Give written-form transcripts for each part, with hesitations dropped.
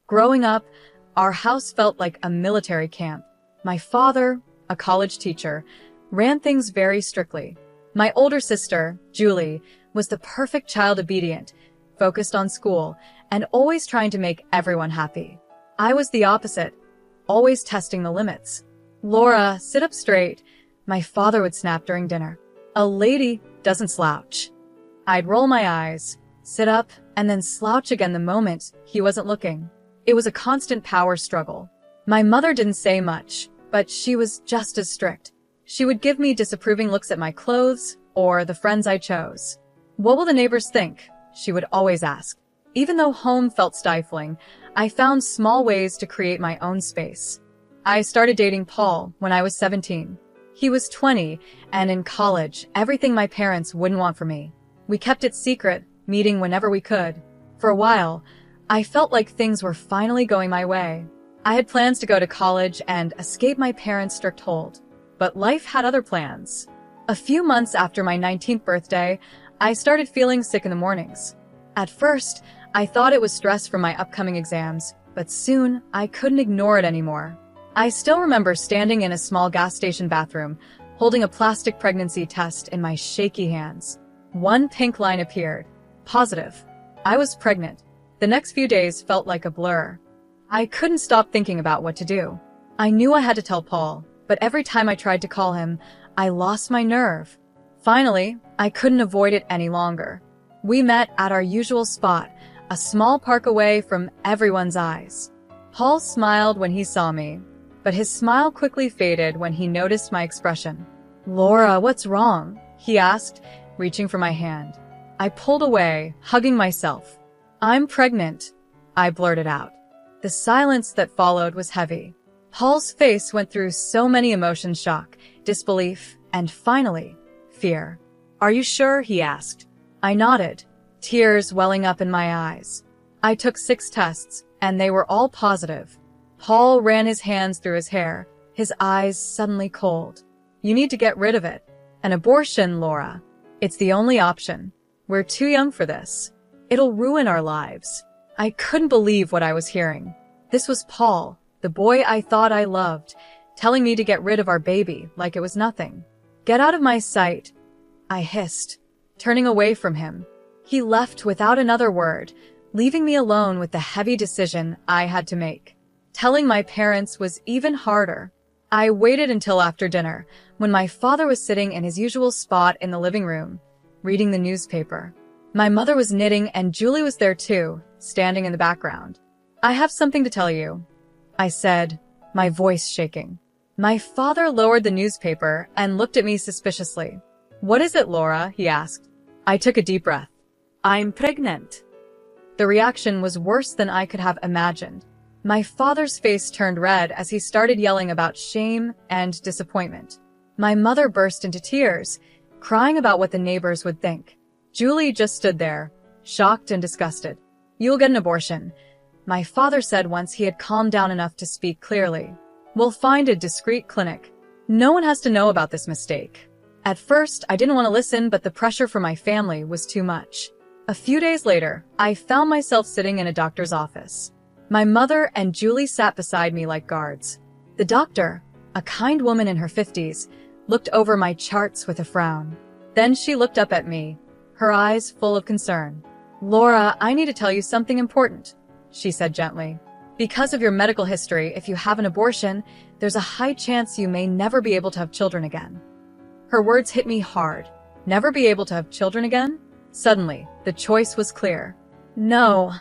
Growing up, our house felt like a military camp. My father, a college teacher, ran things very strictly. My older sister, Julie, was the perfect child, obedient, focused on school, and always trying to make everyone happy. I was the opposite, always testing the limits. "Laura, sit up straight," my father would snap during dinner. "A lady doesn't slouch." I'd roll my eyes, sit up, and then slouch again the moment he wasn't looking. It was a constant power struggle. My mother didn't say much, but she was just as strict. She would give me disapproving looks at my clothes or the friends I chose. "What will the neighbors think?" she would always ask. Even though home felt stifling, I found small ways to create my own space. I started dating Paul when I was 17. He was 20, and in college, everything my parents wouldn't want for me. We kept it secret, meeting whenever we could. For a while, I felt like things were finally going my way. I had plans to go to college and escape my parents' strict hold. But life had other plans. A few months after my 19th birthday, I started feeling sick in the mornings. At first, I thought it was stress from my upcoming exams, but soon I couldn't ignore it anymore. I still remember standing in a small gas station bathroom, holding a plastic pregnancy test in my shaky hands. One pink line appeared. Positive. I was pregnant. The next few days felt like a blur. I couldn't stop thinking about what to do. I knew I had to tell Paul, but every time I tried to call him, I lost my nerve. Finally, I couldn't avoid it any longer. We met at our usual spot, a small park away from everyone's eyes. Paul smiled when he saw me, but his smile quickly faded when he noticed my expression. "Laura, what's wrong?" he asked, reaching for my hand. I pulled away, hugging myself. "I'm pregnant," I blurted out. The silence that followed was heavy. Paul's face went through so many emotions: shock, disbelief, and finally, fear. "Are you sure?" he asked. I nodded, tears welling up in my eyes. I took 6 tests, and they were all positive. Paul ran his hands through his hair, his eyes suddenly cold. "You need to get rid of it. An abortion, Laura. It's the only option. We're too young for this. It'll ruin our lives." I couldn't believe what I was hearing. This was Paul, the boy I thought I loved, telling me to get rid of our baby like it was nothing. "Get out of my sight," I hissed, turning away from him. He left without another word, leaving me alone with the heavy decision I had to make. Telling my parents was even harder. I waited until after dinner, when my father was sitting in his usual spot in the living room, reading the newspaper. My mother was knitting and Julie was there too, standing in the background. "I have something to tell you," I said, my voice shaking. My father lowered the newspaper and looked at me suspiciously. "What is it, Laura?" he asked. I took a deep breath. "I'm pregnant." The reaction was worse than I could have imagined. My father's face turned red as he started yelling about shame and disappointment. My mother burst into tears, crying about what the neighbors would think. Julie just stood there, shocked and disgusted. "You'll get an abortion," my father said once he had calmed down enough to speak clearly. "We'll find a discreet clinic. No one has to know about this mistake." At first, I didn't want to listen, but the pressure from my family was too much. A few days later, I found myself sitting in a doctor's office. My mother and Julie sat beside me like guards. The doctor, a kind woman in her 50s, looked over my charts with a frown. Then she looked up at me, her eyes full of concern. "Laura, I need to tell you something important," she said gently. "Because of your medical history, if you have an abortion, there's a high chance you may never be able to have children again." Her words hit me hard. Never be able to have children again? Suddenly, the choice was clear. "No,"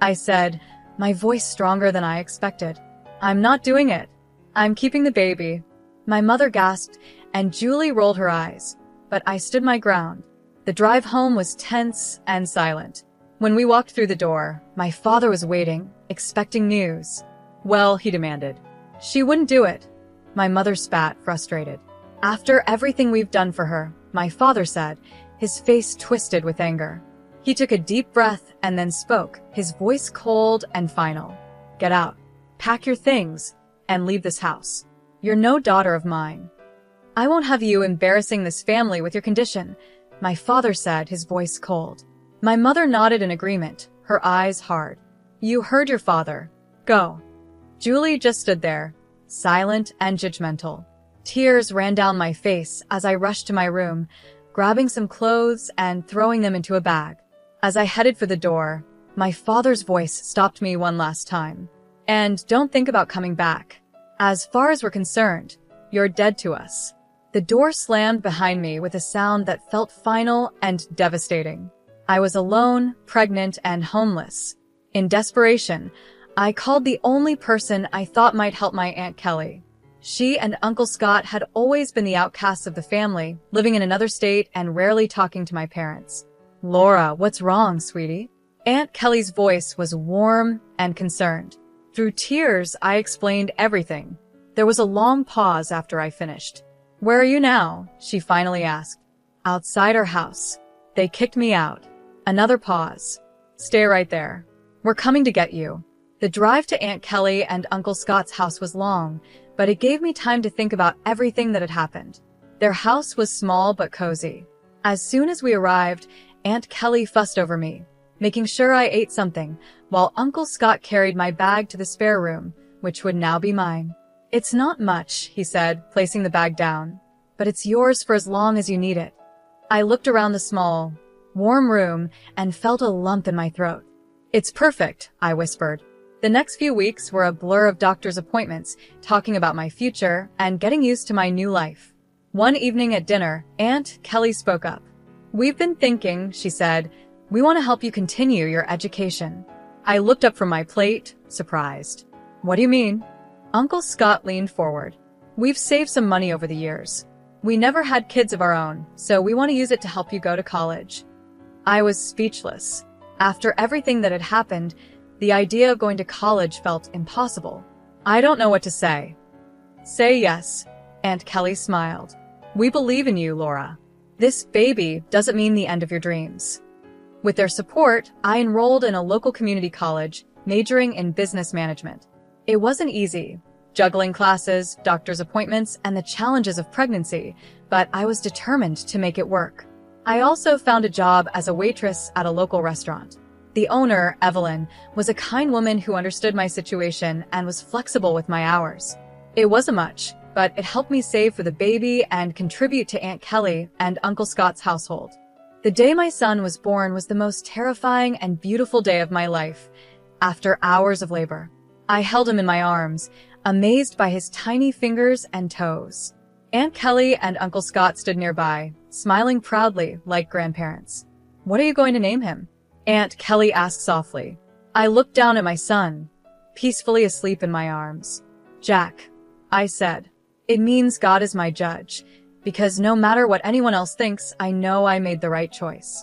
I said, my voice stronger than I expected. "I'm not doing it. I'm keeping the baby." My mother gasped, and Julie rolled her eyes, but I stood my ground. The drive home was tense and silent. When we walked through the door, my father was waiting, expecting news. "Well," he demanded. "She wouldn't do it." My mother spat, frustrated. "After everything we've done for her," my father said, his face twisted with anger. He took a deep breath and then spoke, his voice cold and final. "Get out. Pack your things and leave this house. You're no daughter of mine. I won't have you embarrassing this family with your condition," my father said, his voice cold. My mother nodded in agreement, her eyes hard. "You heard your father. Go. Julie just stood there, silent and judgmental. Tears ran down my face as I rushed to my room, grabbing some clothes and throwing them into a bag. As I headed for the door, my father's voice stopped me one last time. And don't think about coming back. As far as we're concerned, you're dead to us. The door slammed behind me with a sound that felt final and devastating. I was alone, pregnant, and homeless. In desperation, I called the only person I thought might help my Aunt Kelly. She and Uncle Scott had always been the outcasts of the family, living in another state and rarely talking to my parents. Laura, what's wrong, sweetie? Aunt Kelly's voice was warm and concerned. Through tears, I explained everything. There was a long pause after I finished. Where are you now? She finally asked. Outside our house. They kicked me out. Another pause. Stay right there. We're coming to get you. The drive to Aunt Kelly and Uncle Scott's house was long, but it gave me time to think about everything that had happened. Their house was small but cozy. As soon as we arrived, Aunt Kelly fussed over me, making sure I ate something, while Uncle Scott carried my bag to the spare room, which would now be mine. It's not much, he said, placing the bag down, but it's yours for as long as you need it. I looked around the small, warm room and felt a lump in my throat. It's perfect, I whispered. The next few weeks were a blur of doctor's appointments, talking about my future and getting used to my new life. One evening at dinner, Aunt Kelly spoke up. We've been thinking, she said, we want to help you continue your education. I looked up from my plate, surprised. What do you mean? Uncle Scott leaned forward. We've saved some money over the years. We never had kids of our own, so we want to use it to help you go to college. I was speechless. After everything that had happened, the idea of going to college felt impossible. I don't know what to say. Say yes, Aunt Kelly smiled. We believe in you, Laura. This baby doesn't mean the end of your dreams. With their support, I enrolled in a local community college, majoring in business management. It wasn't easy, juggling classes, doctor's appointments, and the challenges of pregnancy, but I was determined to make it work. I also found a job as a waitress at a local restaurant. The owner, Evelyn, was a kind woman who understood my situation and was flexible with my hours. It wasn't much, but it helped me save for the baby and contribute to Aunt Kelly and Uncle Scott's household. The day my son was born was the most terrifying and beautiful day of my life. After hours of labor, I held him in my arms, amazed by his tiny fingers and toes. Aunt Kelly and Uncle Scott stood nearby, smiling proudly like grandparents. What are you going to name him? Aunt Kelly asked softly. I looked down at my son, peacefully asleep in my arms. Jack, I said. It means God is my judge, because no matter what anyone else thinks, I know I made the right choice.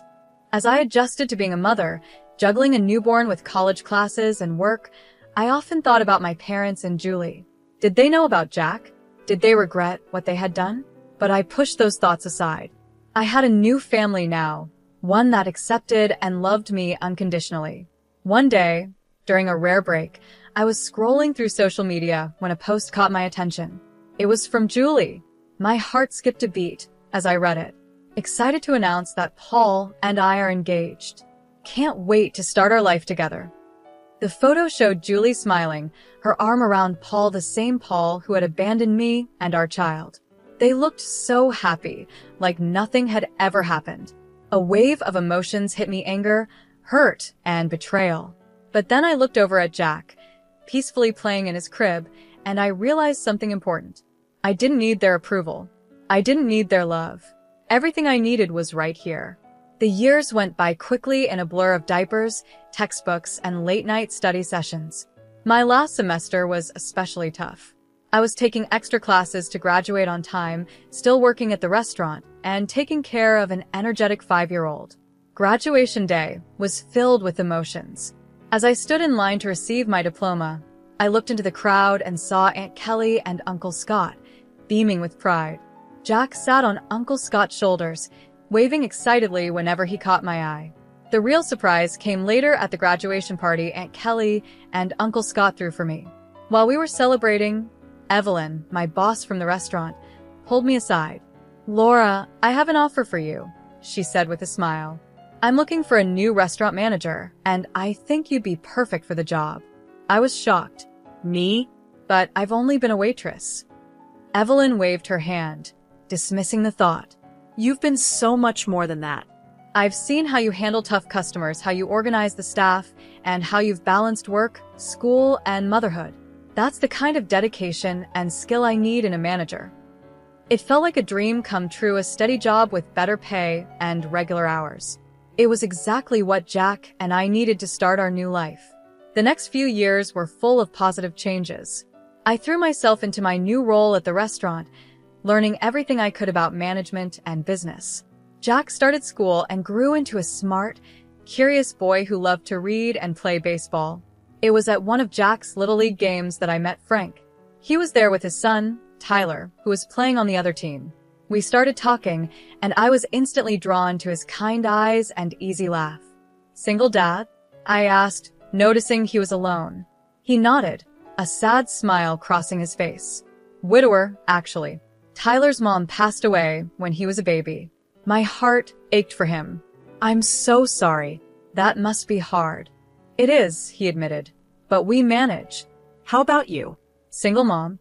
As I adjusted to being a mother, juggling a newborn with college classes and work, I often thought about my parents and Julie. Did they know about Jack? Did they regret what they had done? But I pushed those thoughts aside. I had a new family now, one that accepted and loved me unconditionally. One day, during a rare break, I was scrolling through social media when a post caught my attention. It was from Julie. My heart skipped a beat as I read it, excited to announce that Paul and I are engaged. Can't wait to start our life together. The photo showed Julie smiling, her arm around Paul, the same Paul who had abandoned me and our child. They looked so happy, like nothing had ever happened. A wave of emotions hit me: anger, hurt, and betrayal. But then I looked over at Jack, peacefully playing in his crib, and I realized something important. I didn't need their approval. I didn't need their love. Everything I needed was right here. The years went by quickly in a blur of diapers, textbooks, and late-night study sessions. My last semester was especially tough. I was taking extra classes to graduate on time, still working at the restaurant, and taking care of an energetic 5-year-old. Graduation day was filled with emotions. As I stood in line to receive my diploma, I looked into the crowd and saw Aunt Kelly and Uncle Scott, beaming with pride. Jack sat on Uncle Scott's shoulders, waving excitedly whenever he caught my eye. The real surprise came later at the graduation party Aunt Kelly and Uncle Scott threw for me. While we were celebrating, Evelyn, my boss from the restaurant, pulled me aside. Laura, I have an offer for you, she said with a smile. I'm looking for a new restaurant manager, and I think you'd be perfect for the job. I was shocked. Me? But I've only been a waitress. Evelyn waved her hand, dismissing the thought. You've been so much more than that. I've seen how you handle tough customers, how you organize the staff, and how you've balanced work, school, and motherhood. That's the kind of dedication and skill I need in a manager. It felt like a dream come true, a steady job with better pay and regular hours. It was exactly what Jack and I needed to start our new life. The next few years were full of positive changes. I threw myself into my new role at the restaurant, learning everything I could about management and business. Jack started school and grew into a smart, curious boy who loved to read and play baseball. It was at one of Jack's Little League games that I met Frank. He was there with his son, Tyler, who was playing on the other team. We started talking, and I was instantly drawn to his kind eyes and easy laugh. Single dad? I asked, noticing he was alone. He nodded, a sad smile crossing his face. Widower, actually. Tyler's mom passed away when he was a baby. My heart ached for him. I'm so sorry. That must be hard. It is, he admitted. But we manage. How about you? Single mom.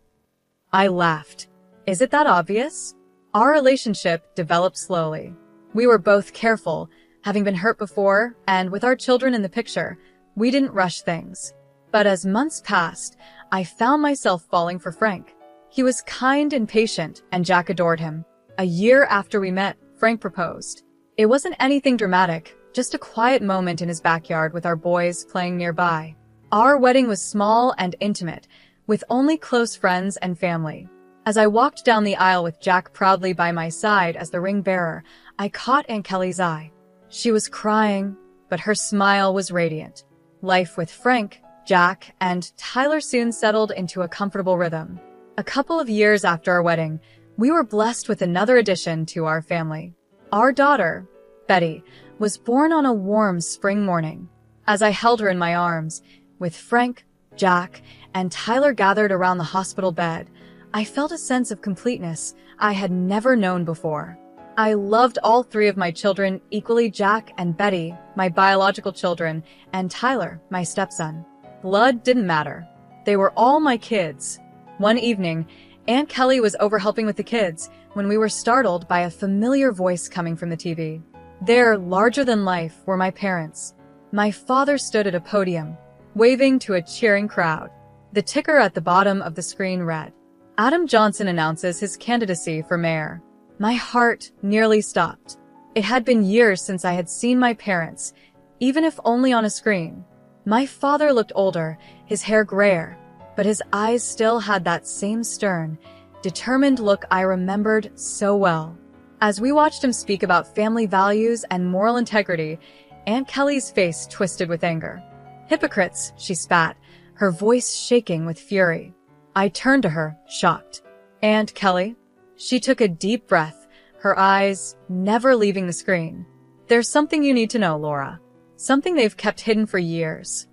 I laughed. Is it that obvious? Our relationship developed slowly. We were both careful, having been hurt before, and with our children in the picture, we didn't rush things. But as months passed, I found myself falling for Frank. He was kind and patient, and Jack adored him. A year after we met, Frank proposed. It wasn't anything dramatic, just a quiet moment in his backyard with our boys playing nearby. Our wedding was small and intimate, with only close friends and family. As I walked down the aisle with Jack proudly by my side as the ring bearer, I caught Aunt Kelly's eye. She was crying, but her smile was radiant. Life with Frank, Jack, and Tyler soon settled into a comfortable rhythm. A couple of years after our wedding, we were blessed with another addition to our family. Our daughter, Betty, was born on a warm spring morning. As I held her in my arms, with Frank, Jack, and Tyler gathered around the hospital bed, I felt a sense of completeness I had never known before. I loved all three of my children equally, Jack and Betty, my biological children, and Tyler, my stepson. Blood didn't matter. They were all my kids. One evening, Aunt Kelly was over helping with the kids when we were startled by a familiar voice coming from the TV. There, larger than life, were my parents. My father stood at a podium, waving to a cheering crowd. The ticker at the bottom of the screen read, Adam Johnson announces his candidacy for mayor. My heart nearly stopped. It had been years since I had seen my parents, even if only on a screen. My father looked older, his hair grayer, but his eyes still had that same stern, determined look I remembered so well. As we watched him speak about family values and moral integrity, Aunt Kelly's face twisted with anger. Hypocrites, she spat, her voice shaking with fury. I turned to her, shocked. Aunt Kelly? She took a deep breath, her eyes never leaving the screen. There's something you need to know, Laura. Something they've kept hidden for years.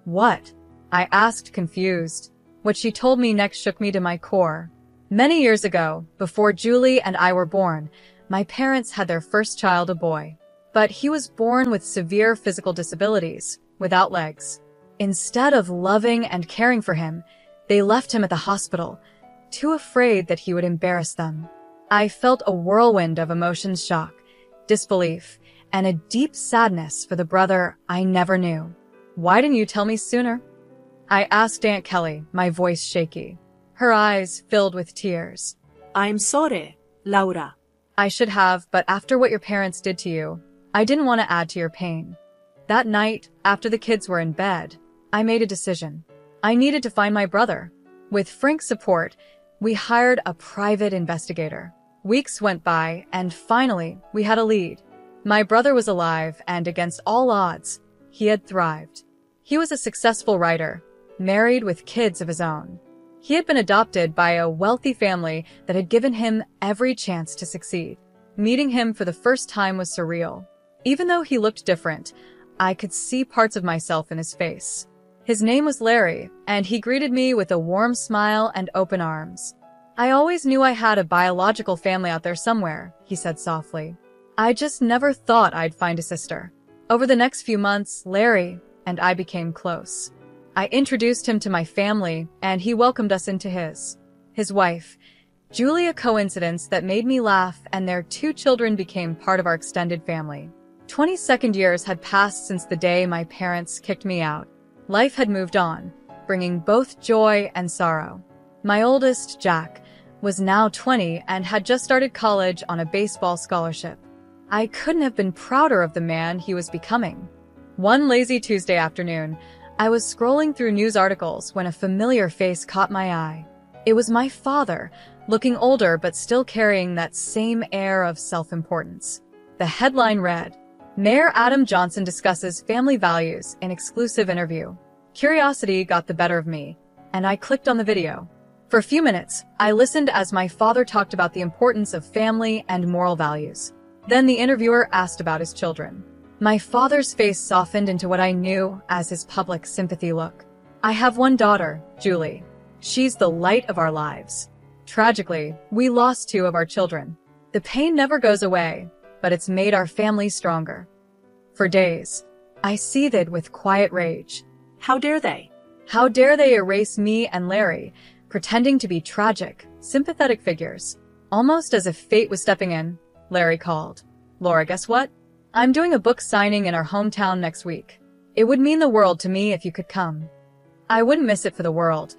What? I asked, confused. What she told me next shook me to my core. Many years ago, before Julie and I were born, my parents had their first child, a boy. But he was born with severe physical disabilities, without legs. Instead of loving and caring for him, they left him at the hospital, too afraid that he would embarrass them. I felt a whirlwind of emotions, shock, disbelief, and a deep sadness for the brother I never knew. Why didn't you tell me sooner? I asked Aunt Kelly, my voice shaky. Her eyes filled with tears. I'm sorry, Laura. I should have, but after what your parents did to you, I didn't want to add to your pain. That night, after the kids were in bed, I made a decision. I needed to find my brother. With Frank's support, we hired a private investigator. Weeks went by, and finally, we had a lead. My brother was alive, and against all odds, he had thrived. He was a successful writer, married with kids of his own. He had been adopted by a wealthy family that had given him every chance to succeed. Meeting him for the first time was surreal. Even though he looked different, I could see parts of myself in his face. His name was Larry, and he greeted me with a warm smile and open arms. I always knew I had a biological family out there somewhere, he said softly. I just never thought I'd find a sister. Over the next few months, Larry and I became close. I introduced him to my family, and he welcomed us into his. His wife, Julie, a coincidence that made me laugh, and their 2 children became part of our extended family. 22nd years had passed since the day my parents kicked me out. Life had moved on, bringing both joy and sorrow. My oldest, Jack, was now 20 and had just started college on a baseball scholarship. I couldn't have been prouder of the man he was becoming. One lazy Tuesday afternoon, I was scrolling through news articles when a familiar face caught my eye. It was my father, looking older but still carrying that same air of self-importance. The headline read, "Mayor Adam Johnson discusses family values in exclusive interview." Curiosity got the better of me, and I clicked on the video. For a few minutes, I listened as my father talked about the importance of family and moral values. Then the interviewer asked about his children. My father's face softened into what I knew as his public sympathy look. "I have one daughter, Julie. She's the light of our lives. Tragically, we lost 2 of our children. The pain never goes away, but it's made our family stronger." For days, I seethed with quiet rage. How dare they? How dare they erase me and Larry, pretending to be tragic, sympathetic figures. Almost as if fate was stepping in, Larry called. "Laura, guess what? I'm doing a book signing in our hometown next week. It would mean the world to me if you could come." I wouldn't miss it for the world,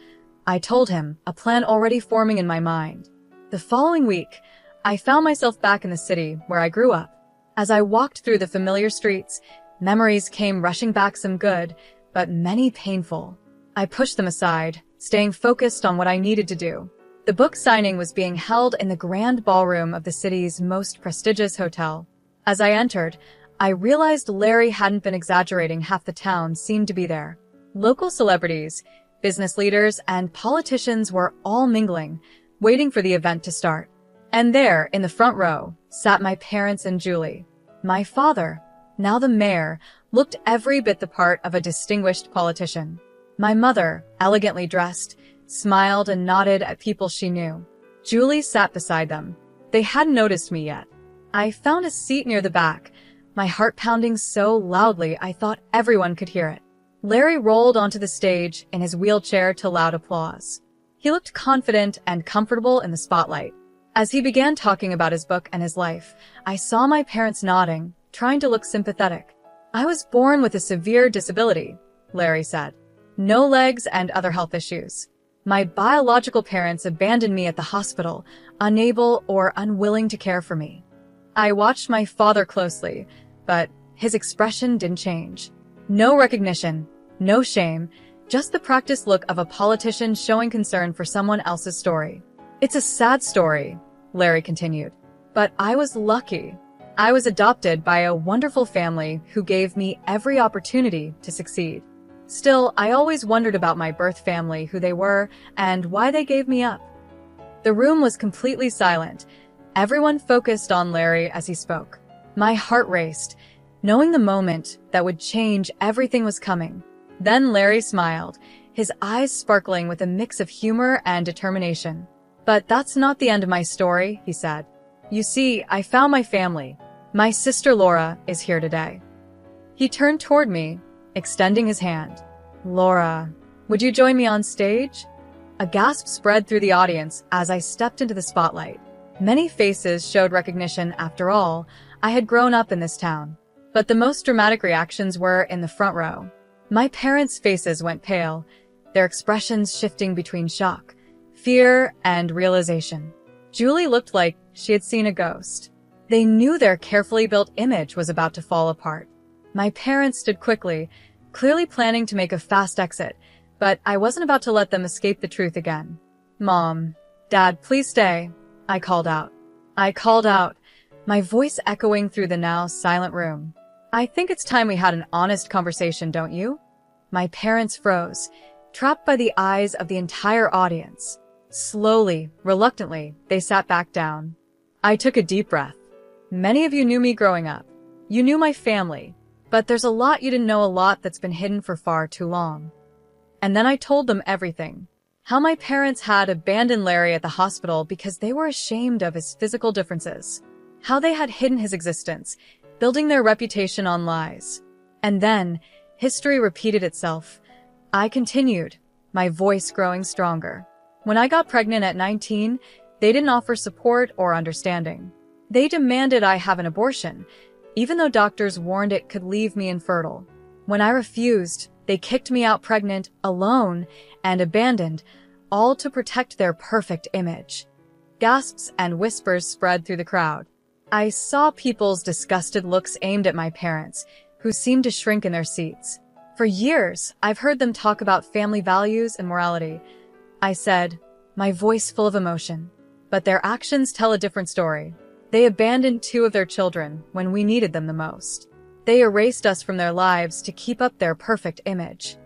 I told him, a plan already forming in my mind. The following week, I found myself back in the city where I grew up. As I walked through the familiar streets, memories came rushing back, some good, but many painful. I pushed them aside, staying focused on what I needed to do. The book signing was being held in the grand ballroom of the city's most prestigious hotel. As I entered, I realized Larry hadn't been exaggerating. Half the town seemed to be there. Local celebrities, business leaders, and politicians were all mingling, waiting for the event to start. And there, in the front row, sat my parents and Julie. My father, now the mayor, looked every bit the part of a distinguished politician. My mother, elegantly dressed, smiled and nodded at people she knew. Julie sat beside them. They hadn't noticed me yet. I found a seat near the back, my heart pounding so loudly I thought everyone could hear it. Larry rolled onto the stage in his wheelchair to loud applause. He looked confident and comfortable in the spotlight. As he began talking about his book and his life, I saw my parents nodding, trying to look sympathetic. "I was born with a severe disability," Larry said. "No legs and other health issues. My biological parents abandoned me at the hospital, unable or unwilling to care for me." I watched my father closely, but his expression didn't change. No recognition, no shame, just the practiced look of a politician showing concern for someone else's story. "It's a sad story," Larry continued, "but I was lucky. I was adopted by a wonderful family who gave me every opportunity to succeed. Still, I always wondered about my birth family, who they were, and why they gave me up." The room was completely silent. Everyone focused on Larry as he spoke. My heart raced, knowing the moment that would change everything was coming. Then Larry smiled, his eyes sparkling with a mix of humor and determination. "But that's not the end of my story," he said. "You see, I found my family. My sister Laura is here today." He turned toward me, extending his hand. "Laura, would you join me on stage?" A gasp spread through the audience as I stepped into the spotlight. Many faces showed recognition. After all, I had grown up in this town. But the most dramatic reactions were in the front row. My parents' faces went pale, their expressions shifting between shock, fear, and realization. Julie looked like she had seen a ghost. They knew their carefully built image was about to fall apart. My parents stood quickly, clearly planning to make a fast exit, but I wasn't about to let them escape the truth again. "Mom, Dad, please stay," I called out. My voice echoing through the now silent room. "I think it's time we had an honest conversation, don't you?" My parents froze, trapped by the eyes of the entire audience. Slowly, reluctantly, they sat back down. I took a deep breath. "Many of you knew me growing up. You knew my family. But there's a lot you didn't know, a lot that's been hidden for far too long." And then I told them everything. How my parents had abandoned Larry at the hospital because they were ashamed of his physical differences. How they had hidden his existence, building their reputation on lies. And then, history repeated itself. I continued, my voice growing stronger. When I got pregnant at 19, they didn't offer support or understanding. They demanded I have an abortion, even though doctors warned it could leave me infertile. When I refused, they kicked me out pregnant, alone, and abandoned, all to protect their perfect image. Gasps and whispers spread through the crowd. I saw people's disgusted looks aimed at my parents, who seemed to shrink in their seats. For years, I've heard them talk about family values and morality. I said, my voice full of emotion. But their actions tell a different story. They abandoned 2 of their children when we needed them the most. They erased us from their lives to keep up their perfect image.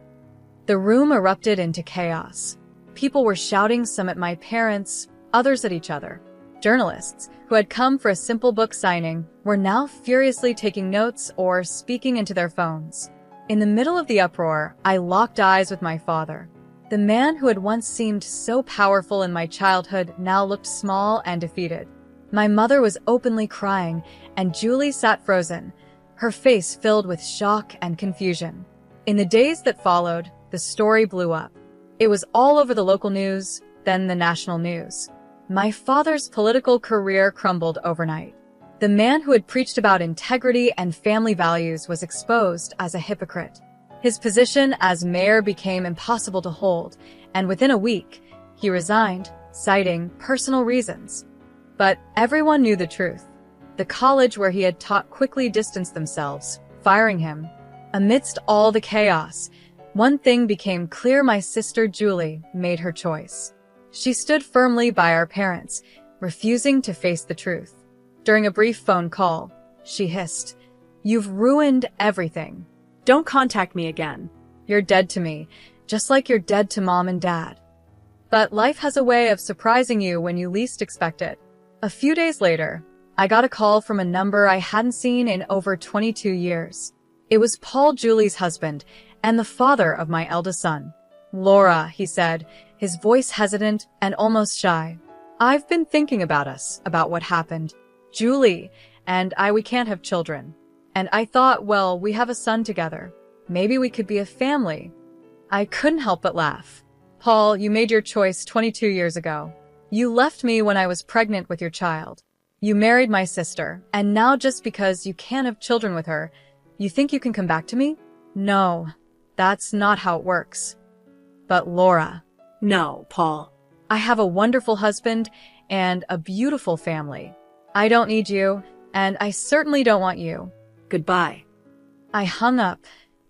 The room erupted into chaos. People were shouting, some at my parents, others at each other. Journalists, who had come for a simple book signing, were now furiously taking notes or speaking into their phones. In the middle of the uproar, I locked eyes with my father. The man who had once seemed so powerful in my childhood now looked small and defeated. My mother was openly crying, and Julie sat frozen, her face filled with shock and confusion. In the days that followed, the story blew up. It was all over the local news, then the national news. My father's political career crumbled overnight. The man who had preached about integrity and family values was exposed as a hypocrite. His position as mayor became impossible to hold, and within a week, he resigned, citing personal reasons. But everyone knew the truth. The college where he had taught quickly distanced themselves, firing him. Amidst all the chaos, one thing became clear: my sister Julie made her choice. She stood firmly by our parents, refusing to face the truth. During a brief phone call, she hissed, "You've ruined everything. Don't contact me again. You're dead to me, just like you're dead to Mom and Dad." But life has a way of surprising you when you least expect it. A few days later, I got a call from a number I hadn't seen in over 22 years. It was Paul, Julie's husband, and the father of my eldest son. "Laura," he said, his voice hesitant and almost shy. "I've been thinking about us, about what happened. Julie and we can't have children. And I thought, well, we have a son together. Maybe we could be a family." I couldn't help but laugh. "Paul, you made your choice 22 years ago. You left me when I was pregnant with your child. You married my sister, and now just because you can't have children with her, you think you can come back to me? No, that's not how it works." "But Laura." No, Paul. "I have a wonderful husband and a beautiful family. I don't need you, and I certainly don't want you. Goodbye." I hung up,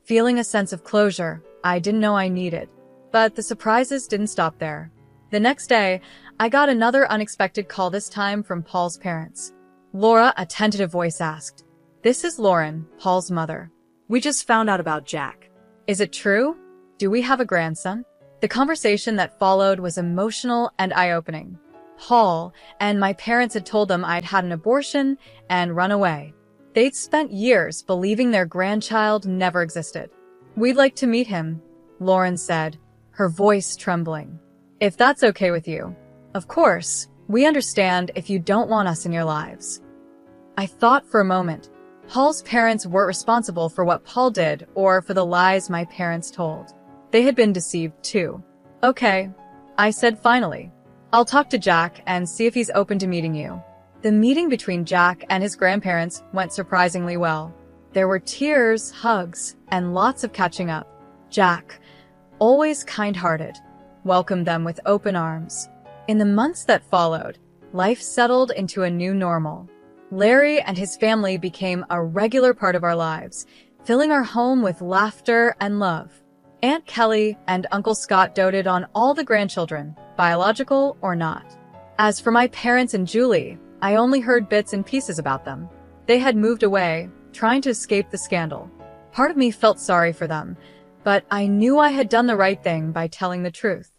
feeling a sense of closure I didn't know I needed. But the surprises didn't stop there. The next day, I got another unexpected call, this time from Paul's parents. "Laura," a tentative voice asked. "This is Lauren, Paul's mother. We just found out about Jack." Is it true? Do we have a grandson?" The conversation that followed was emotional and eye-opening. Paul and my parents had told them I'd had an abortion and run away. They'd spent years believing their grandchild never existed. "We'd like to meet him," Lauren said, her voice trembling. "If that's okay with you. Of course, we understand if you don't want us in your lives." I thought for a moment. Paul's parents weren't responsible for what Paul did or for the lies my parents told. They had been deceived too. "Okay," I said finally. "I'll talk to Jack and see if he's open to meeting you." The meeting between Jack and his grandparents went surprisingly well. There were tears, hugs, and lots of catching up. Jack, always kind-hearted, welcomed them with open arms. In the months that followed, life settled into a new normal. Larry and his family became a regular part of our lives, filling our home with laughter and love. Aunt Kelly and Uncle Scott doted on all the grandchildren, biological or not. As for my parents and Julie, I only heard bits and pieces about them. They had moved away, trying to escape the scandal. Part of me felt sorry for them, but I knew I had done the right thing by telling the truth.